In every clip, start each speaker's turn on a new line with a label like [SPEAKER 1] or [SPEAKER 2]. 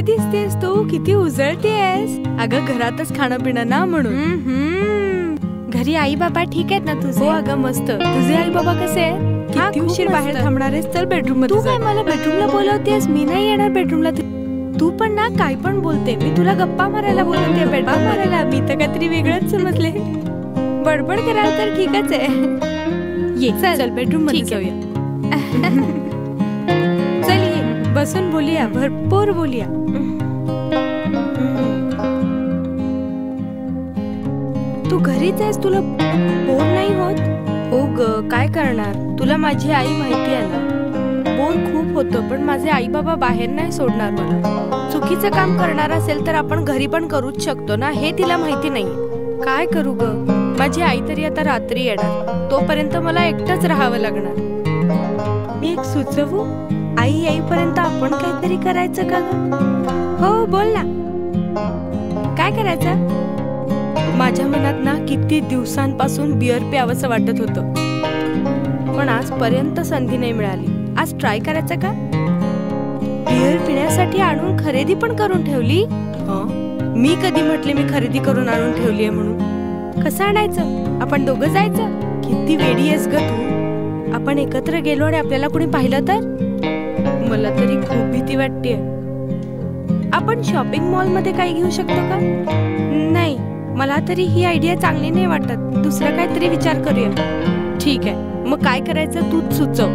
[SPEAKER 1] दिसतेस तू, किती उजळतेस. अगं घरातच खाणं पिणं ना म्हणून.
[SPEAKER 2] घरी आई बाबा ठीक आहेत ना तुझे?
[SPEAKER 1] हो अगं मस्त. तुझे आई बाबा कसे आहेत? किती उशीर बाहेर थांबणार आहेस? चल बेडरूम मध्ये.
[SPEAKER 2] तू काय मला बेडरूमला बोलवतेस? मी नाही येणार बेडरूमला.
[SPEAKER 1] तू पण ना काय पण बोलते. मी तुला गप्पा मारायला बोलवते, बेडरूम मारायला. मी तर काहीतरी वेगळंच समजले. बडबड करायला तर ठीकच आहे. ये चल बेडरूम मध्ये जाऊया. चल ये बसून बोलूया, भरपूर बोलूया. तू घरीच आहेस, तुला बोर नाही होत? हो ग, काय करणार. तुला माझी आई माहिती आहे ना. बोर खूप होतं, पण माझे आई बाबा बाहेर नाही सोडणार मला. चुकीचं काम करणार असेल तर आपण घरी पण करूच शकतो ना, हे तिला माहिती नाही. काय करू ग, माझी आई तरी आता रात्री येणार, तोपर्यंत मला एकटंच राहावं लागणार. मी एक सुचवू? आई येईपर्यंत आपण काहीतरी करायचं का ग? हो बोल ना, काय करायचं? माझ्या मनात ना किती दिवसांपासून बिअर प्यावंसं वाटत होतं, पण आजपर्यंत संधी नाही मिळाली. आज ट्राय करायचं का? बिअर पिण्यासाठी आणून खरेदी पण करून ठेवली. मी कधी म्हटले मी खरेदी करून आणून ठेवली आहे म्हणून? कसं आणायचं? आपण दोघं जायचं? किती वेडी आहेस ग तू. आपण एकत्र गेलो आणि आपल्याला कोणी पाहिलं तर? मला तरी खूप भीती वाटतेय. आपण शॉपिंग मॉल मध्ये काही घेऊ शकतो का? नाही, मला तरी ही आयडिया चांगली नाही वाटत. दुसरं काहीतरी विचार करूया. ठीक आहे, मग काय करायचं तूच सुचव.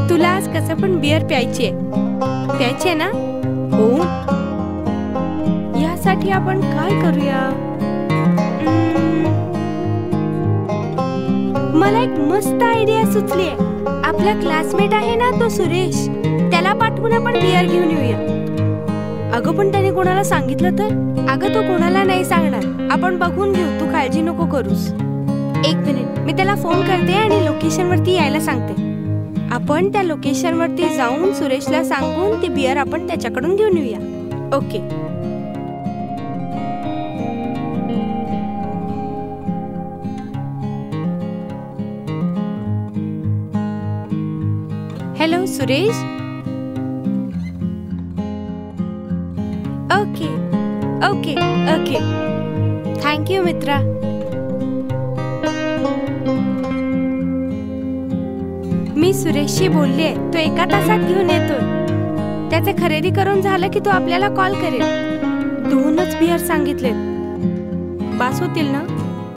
[SPEAKER 1] तुला आज कसं पण बिअर प्यायची आहे ना? हो. यासाठी आपण काय करूया? मला एक मस्त आयडिया सुचली आहे. आपला क्लासमेट आहे ना तो सुरेश, त्याला पाठवून आपण बिअर घेऊन येऊया. अगं पण त्याने कोणाला सांगितलं तर? अगं तो कोणाला नाही सांगणार, आपण बघून घेऊ, तू काळजी नको करूस. एक मिनिट, मी त्याला फोन करते आणि लोकेशन वरती यायला सांगते. आपण त्या लोकेशन वरती जाऊन सुरेशला सांगून ती बिअर आपण त्याच्याकडून घेऊन येऊया. Okay. Hello Suresh. Okay okay okay, thank you मित्रा. मी सुरेशशी बोलले, तो एका तासात घेऊन येतोय. त्याचे खरेदी करून झालं की तो आपल्याला कॉल करेल. 2च बिअर सांगितलेत, बास होतील ना?